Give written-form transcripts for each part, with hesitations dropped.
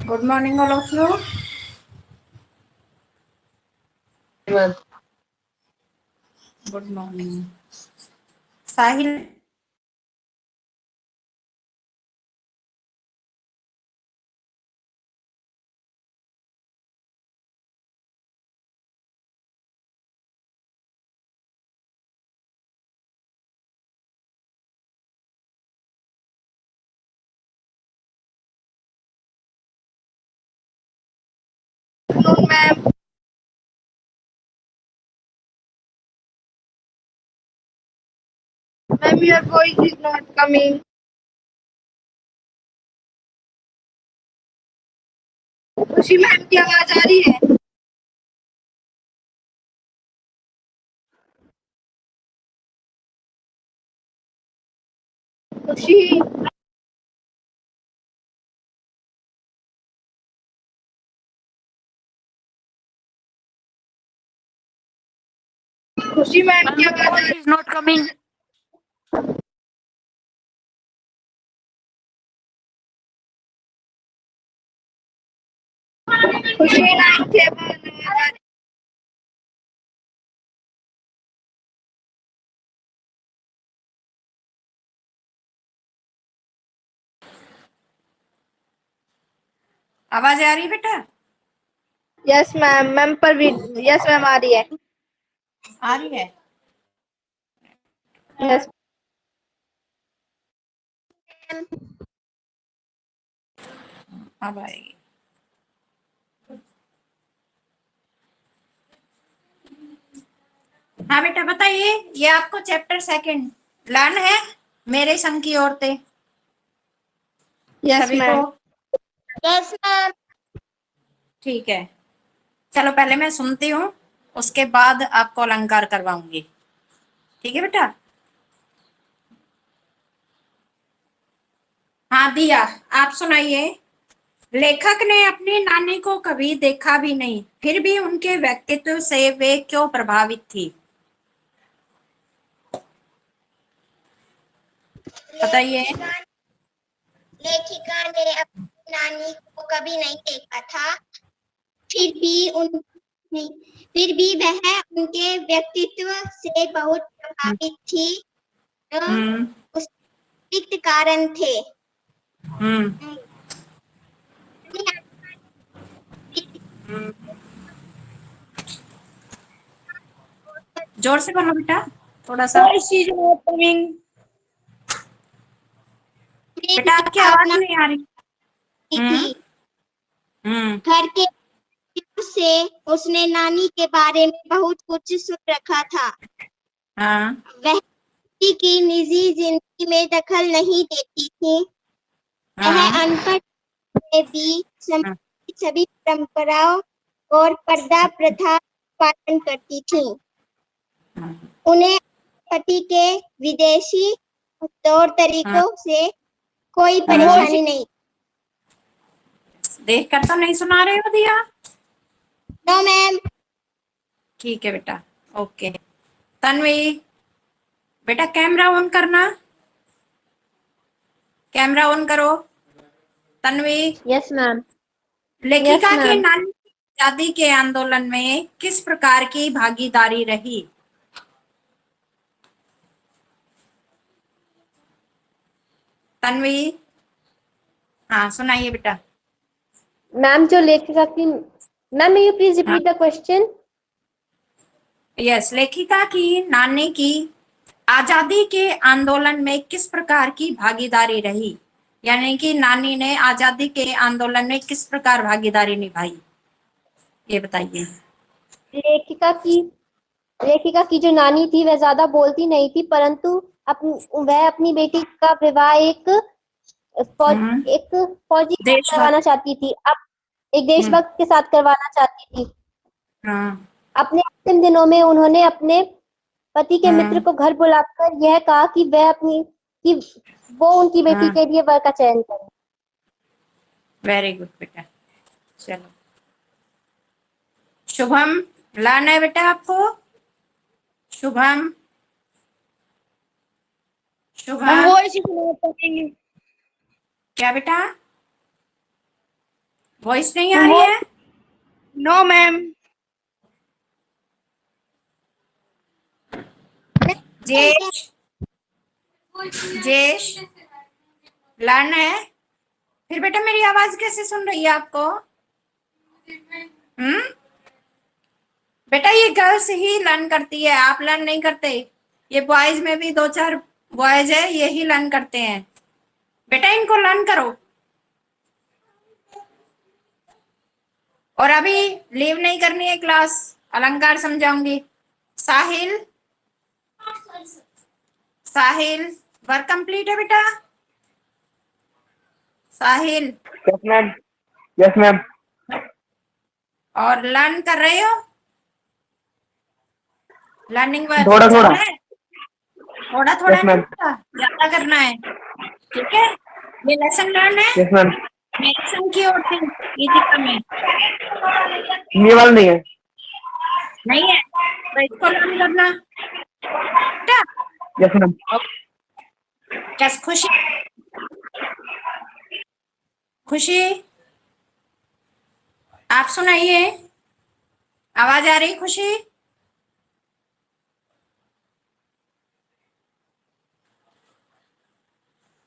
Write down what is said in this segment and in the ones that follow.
Good morning, all of you. Good morning. Sahil. No, ma'am. Ma'am, your voice is not coming. खुशी ma'am की आवाज आ रही है? खुशी खुशी मैम की आवाज आ रही is not coming. है? खुशी नाइन के बाद आवाज आ रही आवाज आ रही है बेटा? है? यस मैम, मैम पर भी यस मैम आ रही है। आ रही है। यस अब आएगी। हाँ बेटा बताइए, ये आपको चैप्टर सेकंड लर्न है मेरे संग की औरतें यस सभी को। मैम। Yes ma'am. ठीक है, चलो पहले मैं सुनती हूँ, उसके बाद आपको अलंकार करवाऊंगी। ठीक है बेटा? हाँ दिया, आप सुनाइए। लेखक ने अपनी नानी को कभी देखा भी नहीं, फिर भी उनके व्यक्तित्व से वे क्यों प्रभावित थी? बताइए। लेखिका ने अपनी नानी को कभी नहीं देखा था, फिर भी वह उनके व्यक्तित्व से बहुत प्रभावित थी। उसके कारण थे। जोर से बोलो बेटा, थोड़ा सा। बेटा आपकी आवाज नहीं आ रही। घर के से उसने नानी के बारे में बहुत कुछ सुन रखा था। हाँ। वह किसी की निजी जिंदगी में दखल नहीं देती थी। वह अनपढ़ में भी समाज की सभी परंपराओं और पर्दा प्रथा पालन करती थी। उन्हें पति के विदेशी तौर तरीकों से कोई परेशानी नहीं। देख कर तो नहीं सुना रहे हो दिया? No ma'am. ठीक है बेटा, ओके। तन्वी बेटा कैमरा ऑन करना, कैमरा ऑन करो। तन्वी। Yes ma'am. लेखिका की नानी आजादी के आंदोलन में किस प्रकार की भागीदारी रही? तन्वी, हाँ सुनाइए बेटा। मैम जो लेखिका की ma'am, you please repeat the question. Yes, लेखिका की नानी की आजादी के आंदोलन में किस प्रकार की भागीदारी रही, यानी कि नानी ने आजादी के आंदोलन में किस प्रकार भागीदारी निभाई, ये बताइए। लेखिका की जो नानी थी वह ज्यादा बोलती नहीं थी, परंतु वह अपनी बेटी का विवाह एक फौजी के साथ करवाना चाहती थी। अब एक देशभक्त के साथ करवाना चाहती थी। अपने अंतिम दिनों में उन्होंने अपने पति के मित्र को घर बुलाकर यह कहा कि वो उनकी बेटी के लिए वर का चयन करे। वेरी गुड बेटा। चलो शुभम, लाना है बेटा आपको। शुभम, शुभम क्या बेटा? वॉइस नहीं आ रही है? No ma'am. जेश, जेश लर्न है। फिर बेटा मेरी आवाज कैसे सुन रही है आपको? बेटा ये गर्ल्स ही लर्न करती है, आप लर्न नहीं करते। ये बॉयज में भी 2-4 बॉयज है, ये ही लर्न करते हैं। बेटा इनको लर्न करो। और अभी लीव नहीं करनी है क्लास, अलंकार समझाऊंगी। साहिल, साहिल वर्क कंप्लीट है बेटा? साहिल यस मैम। Yes ma'am. और लर्न कर रहे हो? लर्निंग वर्क थोड़ा चल थोड़ा। रहा है? थोड़ा थोड़ा यस नहीं मैम। बेटा, ज्यादा करना है। ठीक है, ये लेसन लर्न है, यस मैम। नेक्सन की ओर से गीतिका में ये वाला नहीं है। नहीं है, तो इसको लर्न करना बेटा। Yes ma'am. कैस खुशी, खुशी आप सुनाइए, आवाज आ रही खुशी?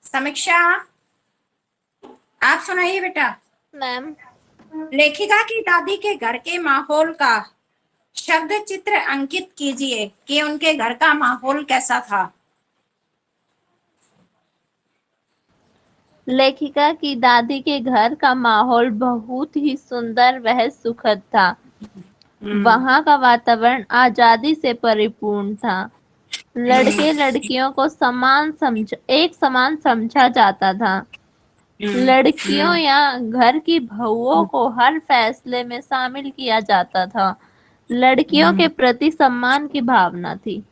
समीक्षा आप सुनाइए बेटा। मैम। लेखिका की दादी के घर के माहौल का शब्द चित्र अंकित कीजिए कि उनके घर का माहौल कैसा था। लेखिका की दादी के घर का माहौल बहुत ही सुंदर वह सुखद था। वहाँ का वातावरण आजादी से परिपूर्ण था। लड़के लड़कियों को एक समान समझा जाता था। लड़कियों या घर की बहुओं को हर फैसले में शामिल किया जाता था। लड़कियों के प्रति सम्मान की भावना थी।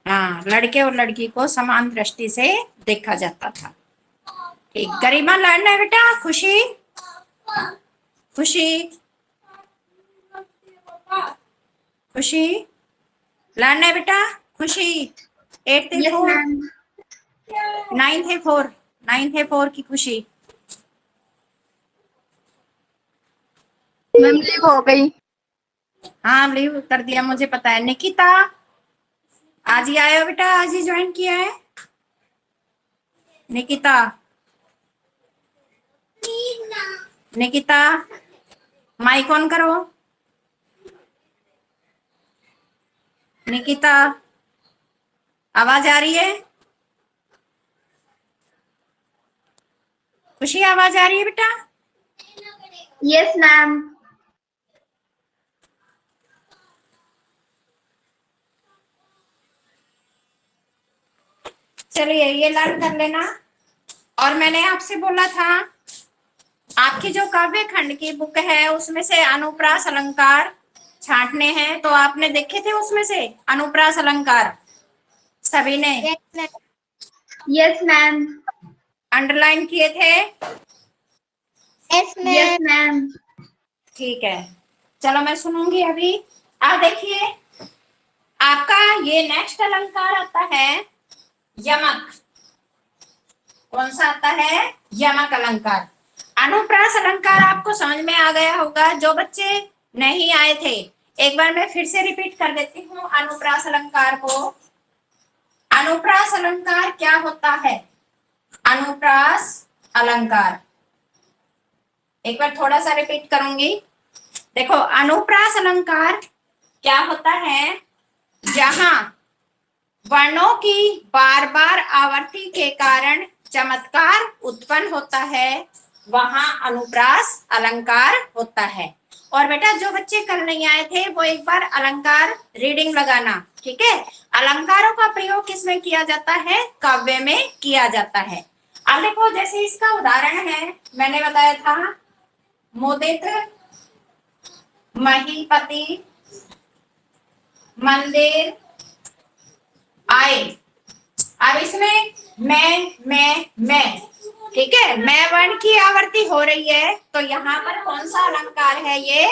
हाँ, लड़के और लड़की को समान दृष्टि से देखा जाता था। ठीक, गरिमा लर्न है बेटा। खुशी, खुशी, खुशी लर्न है बेटा। खुशी 8th है 4, 9th है 4, 9th है 4 की खुशी। मैम लीव हो गई। हाँ लीव कर दिया, मुझे पता है। निकिता आज ही आए हो बेटा, आज ही ज्वाइन किया है निकिता? निकिता माइक ऑन करो। निकिता आवाज आ रही है? खुशी आवाज आ रही है बेटा? Yes ma'am. चलिए ये लर्न कर लेना। और मैंने आपसे बोला था आपकी जो काव्य खंड की बुक है उसमें से अनुप्रास अलंकार छांटने हैं, तो आपने देखे थे उसमें से अनुप्रास अलंकार सभी ने? Yes ma'am. अंडरलाइन किए थे? Yes ma'am. ठीक है, चलो मैं सुनूंगी अभी। आप देखिए, आपका ये नेक्स्ट अलंकार आता है यमक। कौन सा आता है? यमक अलंकार। अनुप्रास अलंकार आपको समझ में आ गया होगा। जो बच्चे नहीं आए थे, एक बार मैं फिर से रिपीट कर देती हूँ अनुप्रास अलंकार को। अनुप्रास अलंकार क्या होता है? अनुप्रास अलंकार एक बार थोड़ा सा रिपीट करूंगी। देखो, अनुप्रास अलंकार क्या होता है? जहां वर्णों की बार बार आवर्ती के कारण चमत्कार उत्पन्न होता है, वहां अनुप्रास अलंकार होता है। और बेटा जो बच्चे कल नहीं आए थे वो एक बार अलंकार रीडिंग लगाना, ठीक है? अलंकारों का प्रयोग किसमें किया जाता है? काव्य में किया जाता है। अब देखो, जैसे इसका उदाहरण है, मैंने बताया था मुदित, महीपति, मंदिर, आए। अब इसमें मैं, ठीक है, मैं वर्ण की आवर्ती हो रही है, तो यहाँ पर कौन सा अलंकार है? ये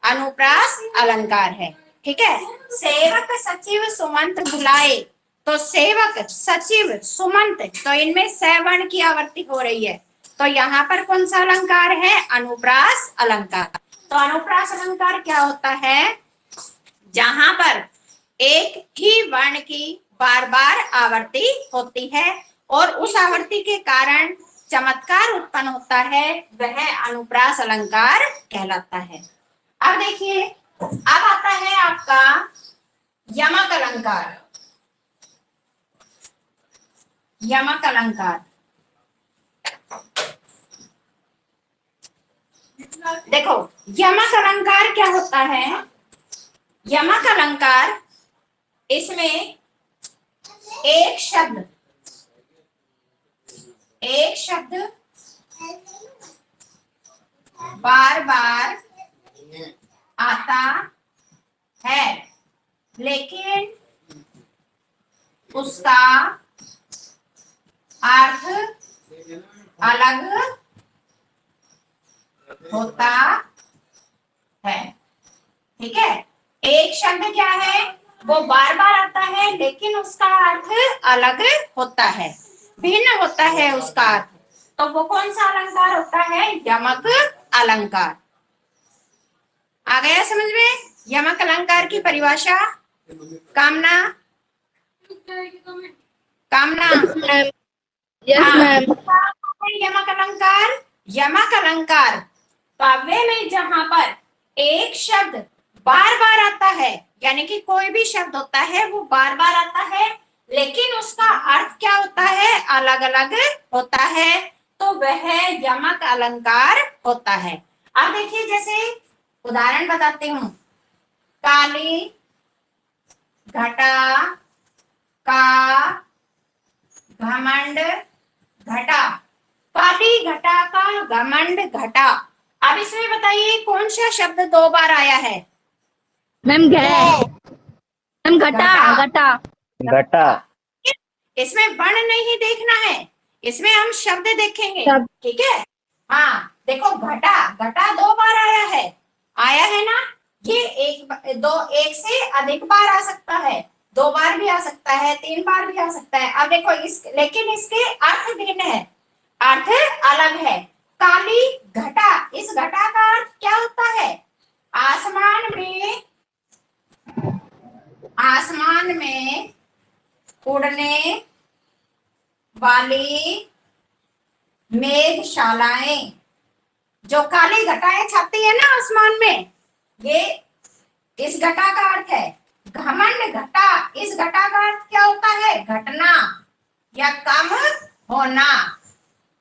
अनुप्रास अलंकार है, ठीक है? सेवक सचिव सुमंत बुलाए, तो सेवक सचिव सुमंत, तो इनमें से वर्ण की आवर्ती हो रही है, तो यहाँ पर कौन सा अलंकार है? अनुप्रास अलंकार। तो अनुप्रास अलंकार क्या होता है? जहां पर एक ही वर्ण की बार बार आवृत्ति होती है और उस आवृत्ति के कारण चमत्कार उत्पन्न होता है, वह अनुप्रास अलंकार कहलाता है। अब देखिए, अब आता है आपका यमक अलंकार। यमक अलंकार, देखो यमक अलंकार क्या होता है? यमक अलंकार, इसमें एक शब्द बार बार आता है, लेकिन उसका अर्थ अलग होता है। ठीक है, एक शब्द क्या है? वो बार बार आता है लेकिन उसका अर्थ अलग होता है, भिन्न होता है उसका अर्थ। तो वो कौन सा अलंकार होता है? यमक अलंकार। आ गया समझ में? यमक अलंकार की परिभाषा। कामना, कामना, यस मैम। यमक अलंकार, यमक अलंकार काव्य में जहां पर एक शब्द बार बार आता है, यानी कि कोई भी शब्द होता है वो बार बार आता है लेकिन उसका अर्थ क्या होता है? अलग अलग होता है, तो वह यमक अलंकार होता है। अब देखिए, जैसे उदाहरण बताती हूँ। काली घटा का घमंड घटा। काली घटा का घमंड घटा। अब इसमें बताइए कौन सा शब्द दो बार आया है? मैम मैम घटा। घटा। इसमें वर्ण नहीं देखना है, इसमें हम शब्द देखेंगे। ठीक है, हाँ देखो, घटा, घटा दो बार आया है ना? ये एक से अधिक बार आ सकता है, दो बार भी आ सकता है, तीन बार भी आ सकता है। अब देखो लेकिन इसके अर्थ भिन्न है, अर्थ अलग है। काली घटा, इस घटा का अर्थ क्या होता है? आसमान में उड़ने वाली मेघशालाएं। जो काली घटाएं छाती है ना आसमान में, ये इस घटा का अर्थ है। घमंड घटा, इस घटा का अर्थ क्या होता है? घटना या कम होना।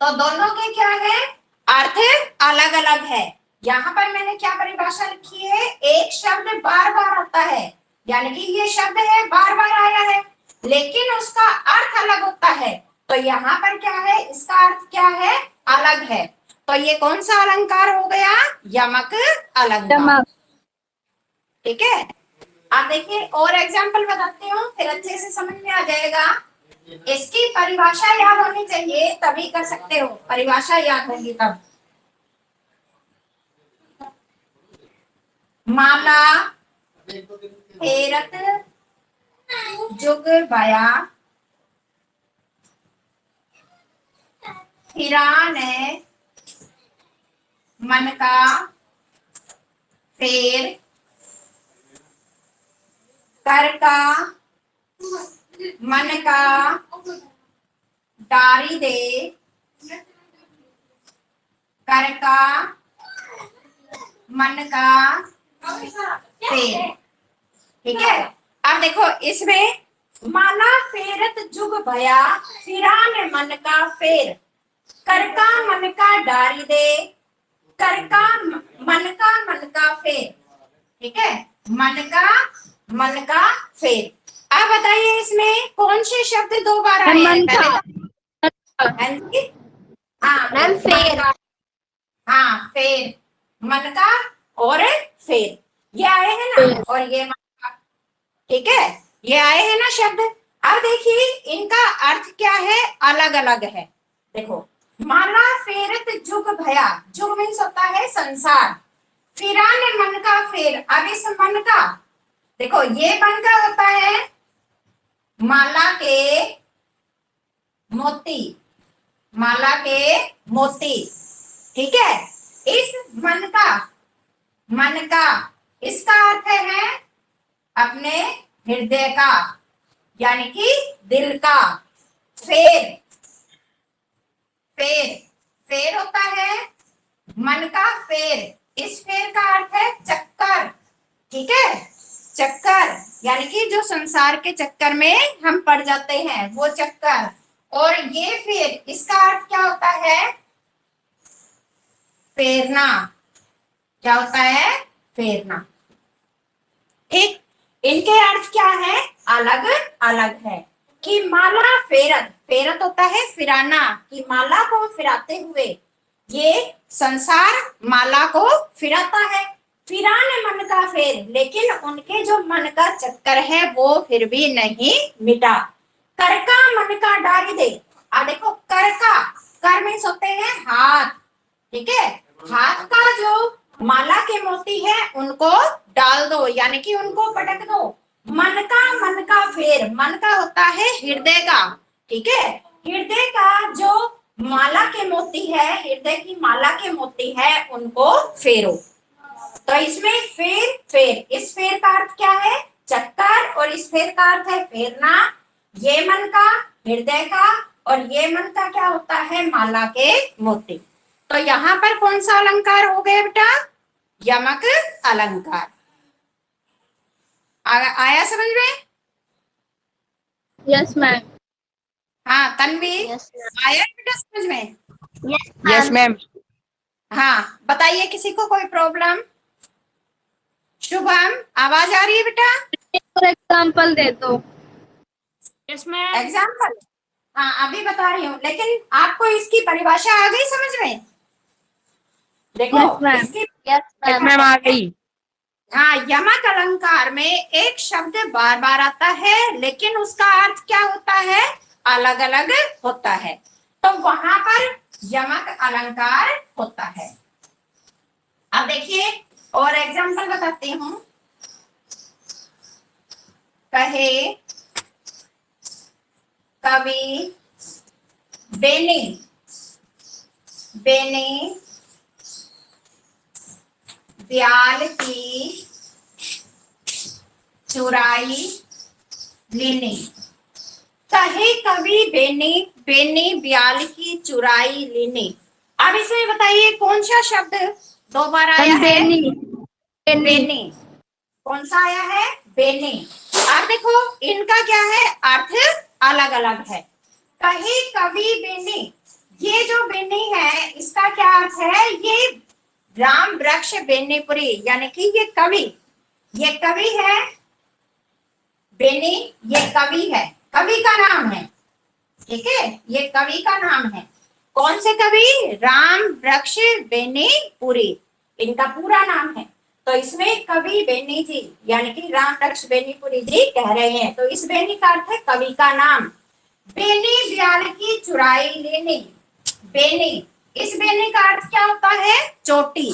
तो दोनों के क्या है? अर्थ अलग अलग है। यहाँ पर मैंने क्या परिभाषा लिखी है? एक शब्द बार बार आता है, यानी कि ये शब्द है बार बार आया है लेकिन उसका अर्थ अलग होता है। तो यहाँ पर क्या है? इसका अर्थ क्या है? अलग है। तो ये कौन सा अलंकार हो गया? यमक अलंकार। ठीक है, आप देखिए और एग्जाम्पल बताती हूँ, फिर अच्छे से समझ में आ जाएगा। इसकी परिभाषा याद होनी चाहिए, तभी कर सकते हो। परिभाषा याद होगी तब। माला फेरत जुग बया, फिरा ने मन का फेर, कर का मन का डारी दे, कर का मन का फेर। ठीक है, अब देखो इसमें माला फेरत जुग भया, फिरा ने मन का फेर, कर का मन का डारी दे, कर का मन का फेर। ठीक है, मन का फेर। अब बताइए इसमें कौन से शब्द दो बार आए हैं? हाँ फेर, हाँ फेर, मन का और फेर, ये आए हैं ना, और ये मन का। ठीक है, ये आए हैं ना शब्द। अब देखिए इनका अर्थ क्या है? अलग अलग है। देखो, माला फेरत जुग भया, जुग मीन्स होता है संसार, फिरा ने मन का फेर। अब इस मन का देखो, ये मन का होता है माला के मोती, माला के मोती। ठीक है, इस मन का इसका अर्थ है अपने हृदय का, यानी कि दिल का। फेर, फेर, फेर होता है मन का फेर। इस फेर का अर्थ है चक्कर। ठीक है, चक्कर यानी कि जो संसार के चक्कर में हम पड़ जाते हैं वो चक्कर। और ये फेर, इसका अर्थ क्या होता है? फेरना। क्या होता है? फेरना। ठीक, इनके अर्थ क्या है? अलग अलग है। कि माला फेरत, फेरत होता है फिराना, कि माला को फिराते हुए ये संसार माला को फिराता है। फिराने मन का फेर, लेकिन उनके जो मन का चक्कर है वो फिर भी नहीं मिटा। कर का मन का डारी दे। देखो, कर का, कर में होते हैं हाथ। ठीक है, हाथ का जो माला के मोती है उनको डाल दो, यानी कि उनको पटक दो। मन का फेर, मन का होता है हृदय का। ठीक है, हृदय का जो माला के मोती है, हृदय की माला के मोती है, उनको फेरो। तो इसमें फेर, फेर, इस फेर का अर्थ क्या है? चक्कर, और इस फेर का अर्थ है फेरना। ये मन का, हृदय का, और ये मन का क्या होता है? माला के मोती। तो यहाँ पर कौन सा अलंकार हो गया बेटा? यमक अलंकार। आया समझ में? Yes ma'am. हाँ तन्वी, यस आया बेटा समझ में? Yes ma'am. हाँ, बताइए किसी को कोई प्रॉब्लम? शुभम, आवाज आ रही है बेटा? फॉर एग्जाम्पल दे दो। Yes ma'am. एग्जाम्पल? हाँ अभी बता रही हूँ, लेकिन आपको इसकी परिभाषा आ गई समझ में? देखो, यस मैम। इसकी यस मैम आ गई। हाँ, यमक अलंकार में एक शब्द बार बार आता है, लेकिन उसका अर्थ क्या होता है? अलग अलग होता है। तो वहां पर यमक अलंकार होता है। अब देखिए और एग्जांपल बताती हूँ। कहे, कवि, बेनी, बेनी ब्याल की चुराई लेने। कहे कवि बेनी, बेनी ब्याल की चुराई लेने। अब इसमें बताइए कौन सा शब्द दो बार आया है? बेनी। कौन सा आया है? बेनी। अब देखो इनका क्या है? अर्थ अलग अलग है। कहे कवि बेनी, ये जो बेनी है इसका क्या अर्थ है? ये राम वृक्ष बेनीपुरी, यानी कि ये कवि, ये कवि है। बेनी ये कवि है, कवि का नाम है। ठीक है, ये कवि का नाम है। कौन से कवि? राम वृक्ष बेनीपुरी, इनका पूरा नाम है। तो इसमें कवि बेनी जी, यानी कि राम वृक्ष बेनीपुरी जी कह रहे हैं। तो इस बेनी का अर्थ है कवि का नाम। बेनी ब्याल की चुराई लेने। बेनी, इस बेनी का अर्थ क्या होता है? चोटी।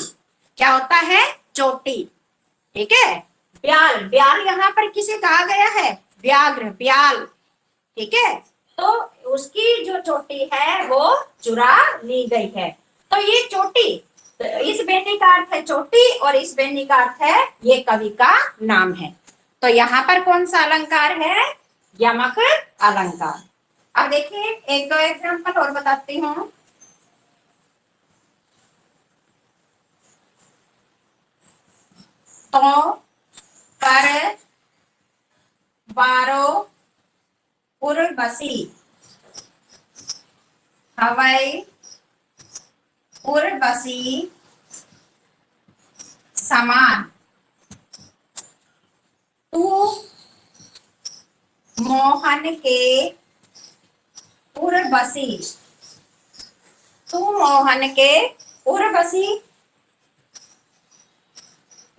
क्या होता है? चोटी। ठीक है, ब्याल, ब्याल यहाँ पर किसे कहा गया है? व्याघ्र, ब्याल। ठीक है, तो उसकी जो चोटी है वो चुरा ली गई है। तो ये चोटी, तो इस बेनी का अर्थ है चोटी, और इस बेनी का अर्थ है ये कवि का नाम है। तो यहाँ पर कौन सा अलंकार है? यमक अलंकार। अब देखिए एक दो एग्जाम्पल और बताती हूँ। तो, कर, बारो, उर्वशी, हवै, उर्वशी, समान, तू मोहन के उर्वशी, तू मोहन के उर्वशी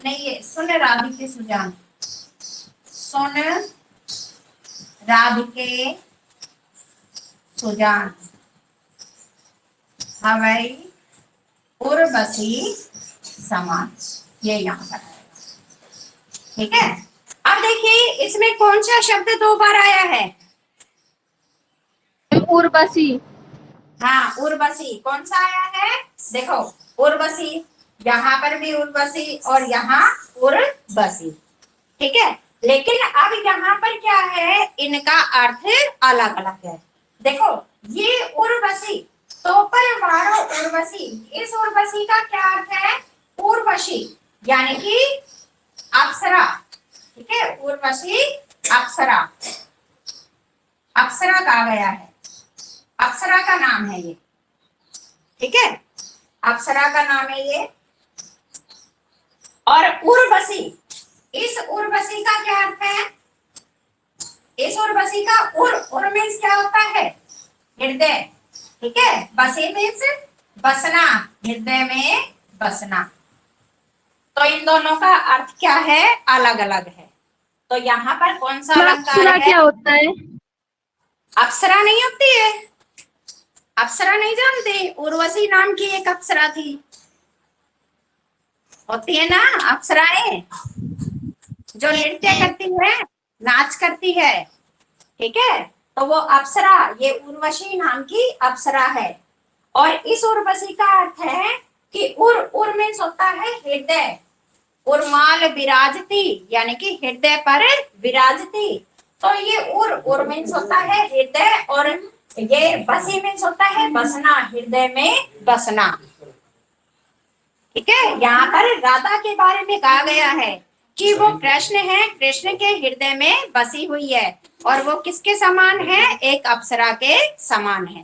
नहीं है, सुन राधिके सुजान, सुन राधिके सुजान, हवै उर्वशी समान, ये यहाँ पर है। ठीक है, अब देखिए इसमें कौन सा शब्द दो बार आया है? उर्वशी। हाँ, उर्वशी कौन सा आया है? देखो, उर्वशी, यहाँ पर भी उर्वशी और यहाँ उर्वशी, ठीक है। लेकिन अब यहाँ पर क्या है, इनका अर्थ अलग अलग है। देखो, ये उर्वशी, तो पर वारो उर्वशी, इस उर्वशी का क्या अर्थ है? उर्वशी यानी कि अप्सरा, ठीक है। उर्वशी अप्सरा, अप्सरा कहा गया है, अप्सरा का नाम है ये, ठीक है। अप्सरा का नाम है ये। और उर्वशी, इस उर्वशी का क्या अर्थ है? इस उर्वशी का उर मीन्स क्या होता है? हृदय, ठीक है। बसी मीन्स बसना, हृदय में बसना। तो इन दोनों का अर्थ क्या है? अलग अलग है। तो यहाँ पर कौन सा अलंकार है? क्या होता है? अप्सरा नहीं होती है? अप्सरा नहीं जानते? उर्वशी नाम की एक अप्सरा थी, होती है ना अप्सराएं, जो नृत्य करती है, नाच करती है, ठीक है। तो वो अप्सरा, ये उर्वशी नाम की अप्सरा है। और इस उर्वशी का अर्थ है कि उर मीन्स होता है हृदय, उर्माल विराजती यानी कि हृदय पर विराजती। तो ये उर मीन्स होता है हृदय, और ये बसी मीन्स होता है बसना, हृदय में बसना, ठीक है। यहाँ पर राधा के बारे में कहा गया है कि वो कृष्ण है, कृष्ण के हृदय में बसी हुई है, और वो किसके समान है? एक अप्सरा के समान है,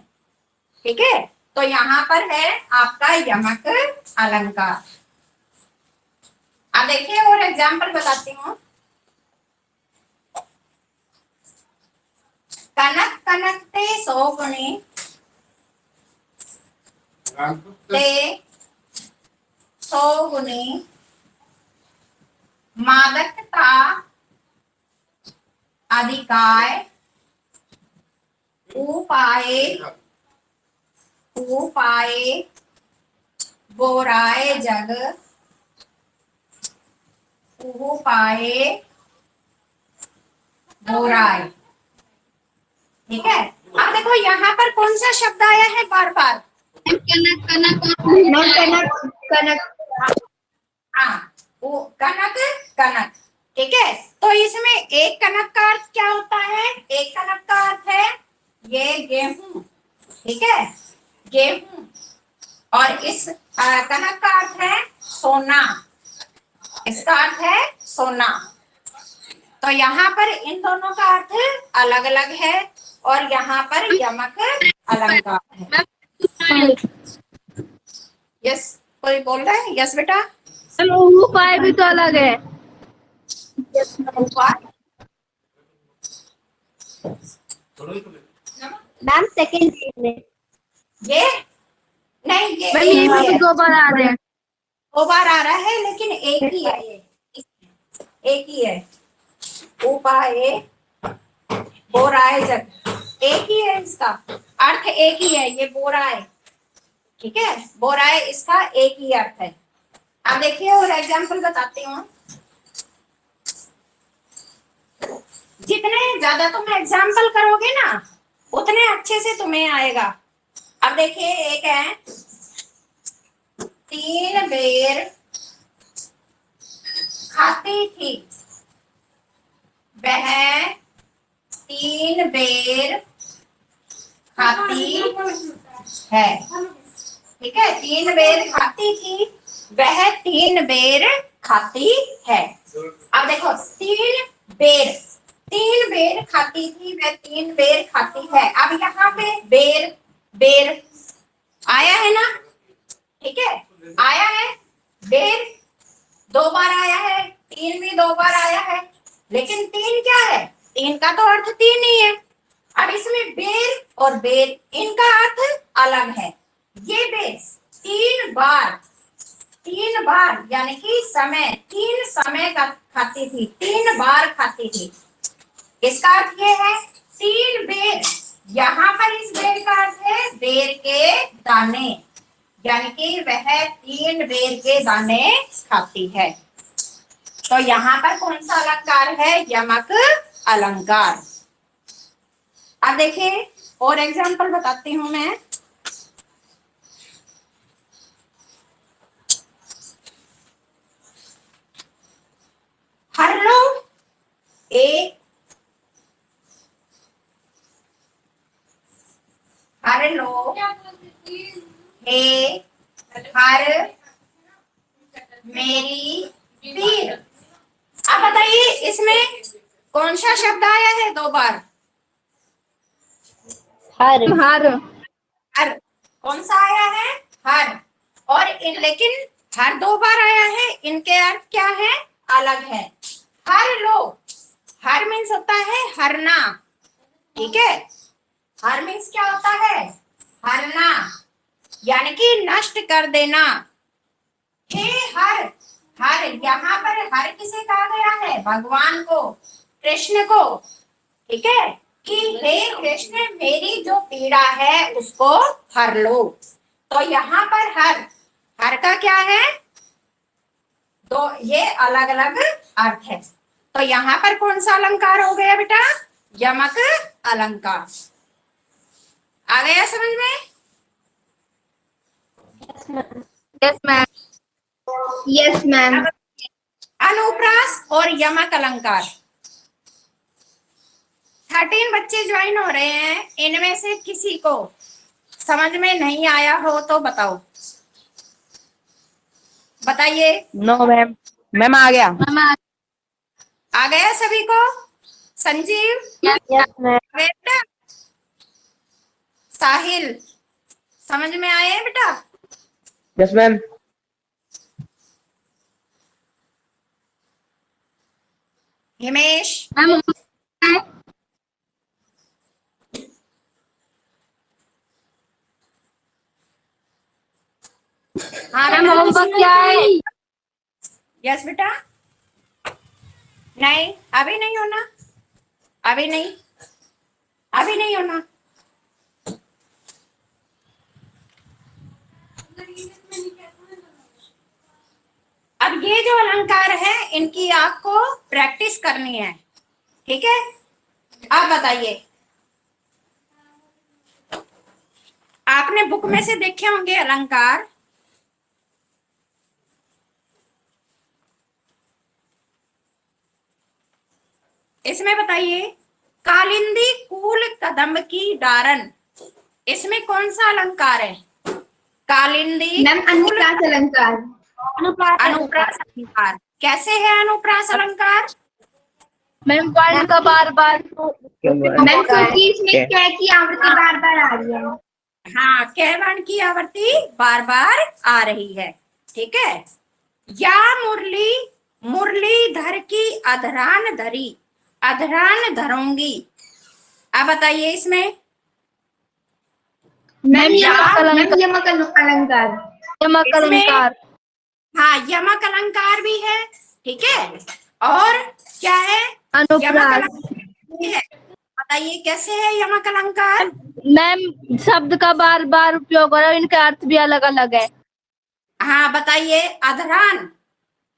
ठीक है। तो यहाँ पर है आपका यमक अलंकार। अब देखिए और एग्जाम्पल बताती हूँ। कनक कनकते सौ गुणे ते सौ गुणे मादकता अधिकाय उपाय उपाय बोराय जग उपाय बोराय, ठीक है। अब देखो यहाँ पर कौन सा शब्द आया है बार बार? कनक कनक और कनक कनक, हाँ, वो कनक कनक, ठीक है। तो इसमें एक कनक का अर्थ क्या होता है? एक कनक का अर्थ है ये गेहूं, ठीक है, गेहूं। और इस कनक का अर्थ है सोना, इसका अर्थ है सोना। तो यहाँ पर इन दोनों का अर्थ अलग अलग है, और यहाँ पर यमक अलंकार है। यस, कोई बोल रहा है? यस बेटा। उपाय भी तो अलग है। मैम सेकंड में ये नहीं, ये मैम एक ये ही भी है, दो बार आ रहे हैं। दो बार आ रहा है, लेकिन एक ही है, ये एक ही है। उपाय बोराय जग, एक ही है, इसका अर्थ एक ही है, ये बोराय, ठीक है। बोराय इसका एक ही अर्थ है। अब देखिए और एग्जाम्पल बताती हूँ। जितने ज्यादा तुम एग्जाम्पल करोगे ना, उतने अच्छे से तुम्हें आएगा। अब देखिए एक है, 3 बेर खाती थी वह, 3 बेर खाती है, ठीक है। 3 बेर खाती थी वह, 3 बेर खाती है। अब देखो 3 बेर खाती थी वह, 3 बेर खाती है। अब यहाँ पे बेर बेर आया है ना, ठीक है, आया है। बेर 2 बार आया है, 3 भी 2 बार आया है, लेकिन 3 क्या है? 3 का तो अर्थ 3 ही है। अब इसमें बेर और बेर, इनका अर्थ अलग है। ये बेर 3 बार यानी कि समय, 3 समय का खाती थी, 3 बार खाती थी। इसका अर्थ ये है 3 बेर। यहाँ पर इस बेर का अर्थ है बेर के दाने, यानी कि वह 3 बेर के दाने खाती है। तो यहाँ पर कौन सा अलंकार है? यमक अलंकार। अब देखिए और एग्जाम्पल बताती हूं मैं। हर मेरी पीर। अब बताइए इसमें कौन सा शब्द आया है दो बार? हर हर। कौन सा आया है? हर। और लेकिन हर दो बार आया है, इनके अर्थ क्या है? अलग है। हर लो, हर मीन्स होता है हरना, ठीक है। हर मीन्स क्या होता है? हरना, यानी कि नष्ट कर देना। हे हर, हर यहाँ पर हर किसे कहा गया है? भगवान को, कृष्ण को, ठीक है। कि हे कृष्ण, मेरी जो पीड़ा है उसको हर लो। तो यहाँ पर हर का क्या है? दो, ये अलग अलग अर्थ है। तो यहाँ पर कौन सा अलंकार हो गया बेटा? यमक अलंकार। आ गया समझ में? Yes ma'am. Yes ma'am. अनुप्रास और यमक अलंकार। 13 बच्चे ज्वाइन हो रहे हैं, इनमें से किसी को समझ में नहीं आया हो तो बताओ, बताइए। No ma'am. मैम आ गया। आ गया सभी को? Sanjeev, yes ma'am. बेटा, साहिल, समझ में आए हैं बेटा? Yes ma'am. हिमेश, हाँ बेटा, होमवर्क क्या है? यस बेटा। नहीं, अभी नहीं होना, अभी नहीं, अभी नहीं होना। अब ये जो अलंकार है इनकी आपको प्रैक्टिस करनी है, ठीक है। आप बताइए, आपने बुक में से देखे होंगे अलंकार। इसमें बताइए, कालिंदी कूल कदम की डारन, इसमें कौन सा अलंकार है? कालिंदी मैम अनुप्रास अलंकार। अनुप्रास अलंकार। कैसे है अनुप्रास अलंकार? मैम वर्ण का बार बार मैम सोचिए इसमें क्या? क्या की आवृत्ति बार बार आ रही है। हाँ, कै वर्ण की आवृत्ति बार बार आ रही है, ठीक है। या मुरली, मुरलीधर की अधरान धरी, अधरान धरूंगी। अब बताइए इसमें। मैम या यमक अलंकार। इसमें हाँ, यमक अलंकार भी है, ठीक है। और क्या है? यमक अलंकार भी है। बताइए कैसे है यमक अलंकार? मैम शब्द का बार बार उपयोग हो रहा है, इनका अर्थ भी अलग अलग है। हाँ बताइए। अधरान,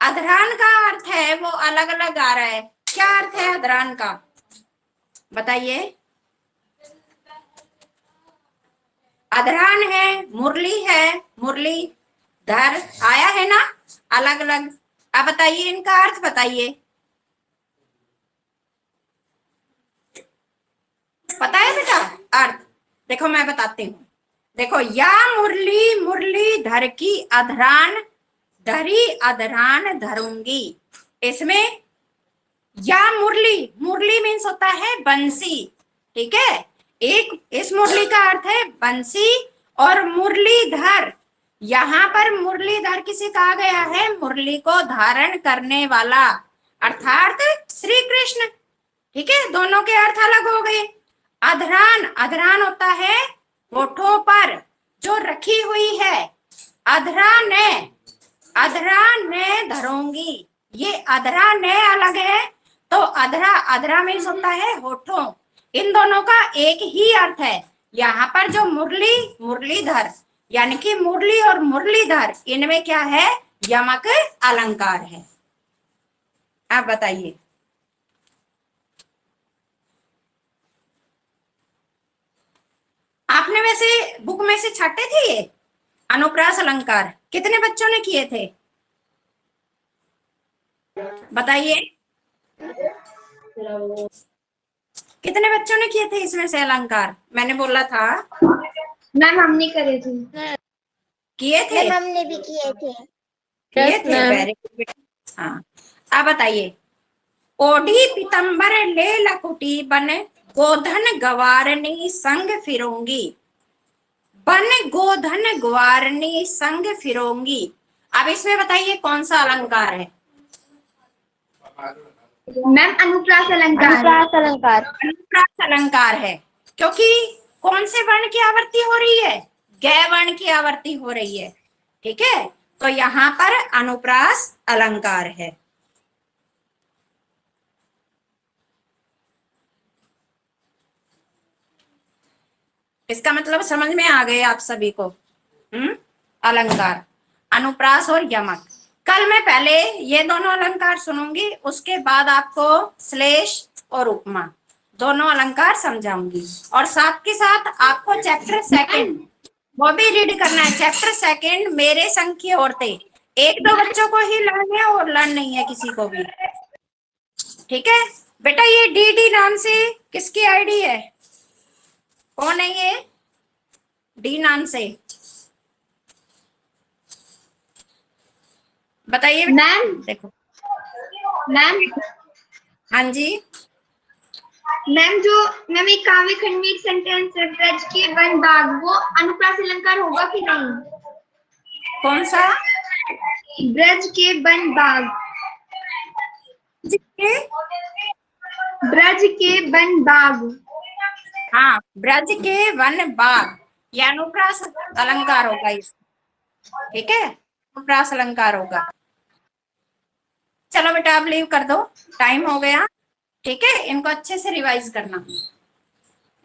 अधरान का अर्थ है वो अलग अलग आ रहा है। क्या अर्थ है अधरान का? बताइए। अधरान है, मुरली है, मुरली धर आया है ना, अलग अलग। अब बताइए इनका अर्थ बताइए। पता है बेटा अर्थ? देखो मैं बताती हूँ। देखो, या मुरली, मुरली धर की अधरान धरी, अधरान धरूंगी। इसमें या मुरली, मुरली मीन्स होता है बंसी, ठीक है। एक इस मुरली का अर्थ है बंसी। और मुरलीधर, यहाँ पर मुरलीधर किसे कहा गया है? मुरली को धारण करने वाला, अर्थात श्री कृष्ण, ठीक है। दोनों के अर्थ अलग हो गए। अधरान, अधरान होता है होठों पर जो रखी हुई है। अधरा ने, अधरा ने धरूंगी, ये अधरा ने अलग है। तो अधरा, अधरा मीन्स होता है होठों। इन दोनों का एक ही अर्थ है। यहाँ पर जो मुरली, मुरलीधर, यानी कि मुरली और मुरलीधर, इनमें क्या है? यमक अलंकार है। आप बताइए। आपने वैसे बुक में से छाटे थे ये अनुप्रास अलंकार? कितने बच्चों ने किए थे बताइए? कितने बच्चों ने किए थे इसमें से अलंकार? मैंने बोला था। मैम हमने करे थे। किए थे? मैम हमने भी किए थे। किए Yes, थे, ma'am. Very good. हाँ, अब बताइए। ओढ़ी पीतम्बर ले लकुटी बन गोधन गवारनी संग फिरोंगी। बन गोधन गवारनी संग फिरोंगी। अब इसमें बताइए कौन सा अलंकार है? मैम अनुप्रास अलंकार। अनुप्रास अलंकार। अनुप्रास अलंकार है, क्योंकि कौन से वर्ण की आवृत्ति हो रही है? ग वर्ण की आवृत्ति हो रही है। ठीक है, तो यहां पर अनुप्रास अलंकार है। इसका मतलब समझ में आ गए आप सभी को? अलंकार, अनुप्रास और यमक। कल मैं पहले ये दोनों अलंकार सुनूंगी, उसके बाद आपको श्लेष और उपमा दोनों अलंकार समझाऊंगी, और साथ के साथ आपको चैप्टर सेकंड वो भी रीड करना है। चैप्टर सेकंड मेरे संग की औरतें, एक दो बच्चों को ही लर्न है और लर्न नहीं है किसी को भी। ठीक है बेटा, ये डी नाम से किसकी आईडी है? कौन है ये डी नाम से? बताइए मैम देखो। मैम हाँ जी, मैम जो मैम एक काव्य खंड में एक सेंटेंस है, ब्रज के वन बाग, वो अनुप्रास अलंकार होगा कि नहीं? कौन सा? ब्रज के वन बाग। जिसके? ब्रज के वन बाग। हाँ, ब्रज के वन बाग, ये अनुप्रास अलंकार होगा इस। ठीक है, अनुप्रास अलंकार होगा। चलो बेटा, आप लीव कर दो, टाइम हो गया। ठीक है, इनको अच्छे से रिवाइज करना।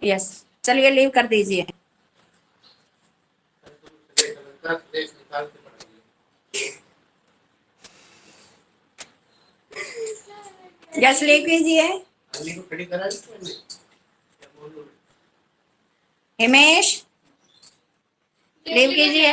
यस, चलिए लीव कर दीजिए। यस, लीव कीजिए। हिमेश, लीव कीजिए।